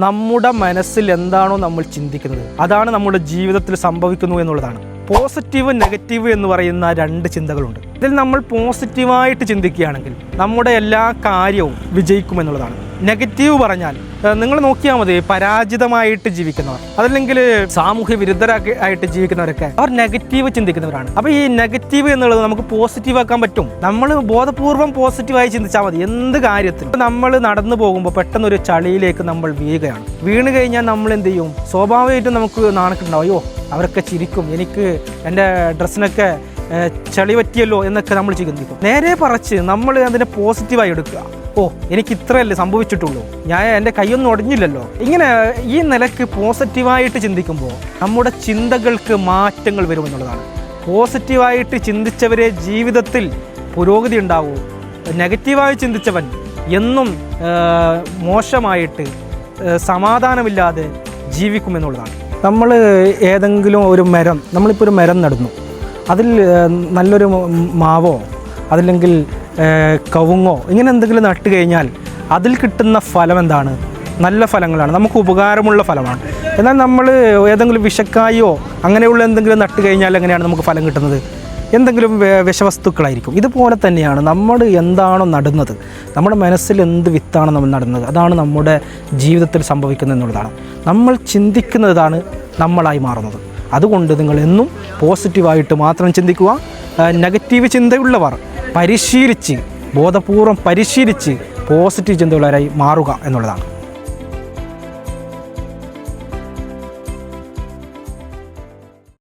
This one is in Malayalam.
നമ്മുടെ മനസ്സിൽ എന്താണോ നമ്മൾ ചിന്തിക്കുന്നത് അതാണ് നമ്മുടെ ജീവിതത്തിൽ സംഭവിക്കുന്നു എന്നുള്ളതാണ്. പോസിറ്റീവ് നെഗറ്റീവ് എന്ന് പറയുന്ന രണ്ട് ചിന്തകളുണ്ട്. ഇതിൽ നമ്മൾ പോസിറ്റീവായിട്ട് ചിന്തിക്കുകയാണെങ്കിൽ നമ്മുടെ എല്ലാ കാര്യവും വിജയിക്കുമെന്നുള്ളതാണ്. നെഗറ്റീവ് പറഞ്ഞാൽ നിങ്ങൾ നോക്കിയാൽ മതി, പരാജിതമായിട്ട് ജീവിക്കുന്നവർ അതല്ലെങ്കിൽ സാമൂഹ്യ വിരുദ്ധരായിട്ട് ജീവിക്കുന്നവരൊക്കെ അവർ നെഗറ്റീവ് ചിന്തിക്കുന്നവരാണ്. അപ്പോൾ ഈ നെഗറ്റീവ് എന്നുള്ളത് നമുക്ക് പോസിറ്റീവ് ആക്കാൻ പറ്റും. നമ്മൾ ബോധപൂർവം പോസിറ്റീവായി ചിന്തിച്ചാൽ മതി. എന്ത് കാര്യത്തിൽ നമ്മൾ നടന്നു പോകുമ്പോൾ പെട്ടെന്നൊരു ചളിയിലേക്ക് നമ്മൾ വീഴുകയാണ്. വീണ് കഴിഞ്ഞാൽ നമ്മൾ എന്ത് ചെയ്യും? സ്വാഭാവികമായിട്ടും നമുക്ക് നാണക്കുണ്ടാവും. അയ്യോ അവരൊക്കെ ചിരിക്കും, എനിക്ക് എൻ്റെ ഡ്രസ്സിനൊക്കെ ചളി പറ്റിയല്ലോ എന്നൊക്കെ നമ്മൾ ചിന്തിക്കും. നേരെ പറച്ച് നമ്മൾ അതിനെ പോസിറ്റീവായി എടുക്കുക. ഓ എനിക്ക് ഇത്രയല്ലേ സംഭവിച്ചിട്ടുള്ളൂ, എൻ്റെ കൈയൊന്നും ഒടിഞ്ഞില്ലല്ലോ. ഇങ്ങനെ ഈ നിലക്ക് പോസിറ്റീവായിട്ട് ചിന്തിക്കുമ്പോൾ നമ്മുടെ ചിന്തകൾക്ക് മാറ്റങ്ങൾ വരുമെന്നുള്ളതാണ്. പോസിറ്റീവായിട്ട് ചിന്തിച്ചവരെ ജീവിതത്തിൽ പുരോഗതി ഉണ്ടാവൂ. നെഗറ്റീവായി ചിന്തിച്ചവൻ എന്നും മോശമായിട്ട് സമാധാനമില്ലാതെ ജീവിക്കുമെന്നുള്ളതാണ്. നമ്മൾ ഏതെങ്കിലും ഒരു മരം, നമ്മളിപ്പോൾ ഒരു മരം നടുന്നു, അതിൽ നല്ലൊരു മാവോ അതല്ലെങ്കിൽ കവുങ്ങോ ഇങ്ങനെ എന്തെങ്കിലും നട്ട് കഴിഞ്ഞാൽ അതിൽ കിട്ടുന്ന ഫലം എന്താണ്? നല്ല ഫലങ്ങളാണ്, നമുക്ക് ഉപകാരമുള്ള ഫലമാണ്. എന്നാൽ നമ്മൾ ഏതെങ്കിലും വിഷക്കായോ അങ്ങനെയുള്ള എന്തെങ്കിലും നട്ട് കഴിഞ്ഞാൽ എങ്ങനെയാണ് നമുക്ക് ഫലം കിട്ടുന്നത്? എന്തെങ്കിലും വിഷവസ്തുക്കളായിരിക്കും. ഇതുപോലെ തന്നെയാണ് നമ്മൾ എന്താണോ നടുന്നത്, നമ്മുടെ മനസ്സിൽ എന്ത് വിത്താണ് നമ്മൾ നടുന്നത്, അതാണ് നമ്മുടെ ജീവിതത്തിൽ സംഭവിക്കുന്നത് എന്നുള്ളതാണ്. നമ്മൾ ചിന്തിക്കുന്നതാണ് നമ്മളായി മാറുന്നത്. അതുകൊണ്ട് നിങ്ങൾ എന്നും പോസിറ്റീവായിട്ട് മാത്രം ചിന്തിക്കുക. നെഗറ്റീവ് ചിന്തയുള്ളവർ ബോധപൂർവം പരിശീലിച്ച് പോസിറ്റീവ് ചിന്തയുള്ളവരായി മാറുക എന്നുള്ളതാണ്.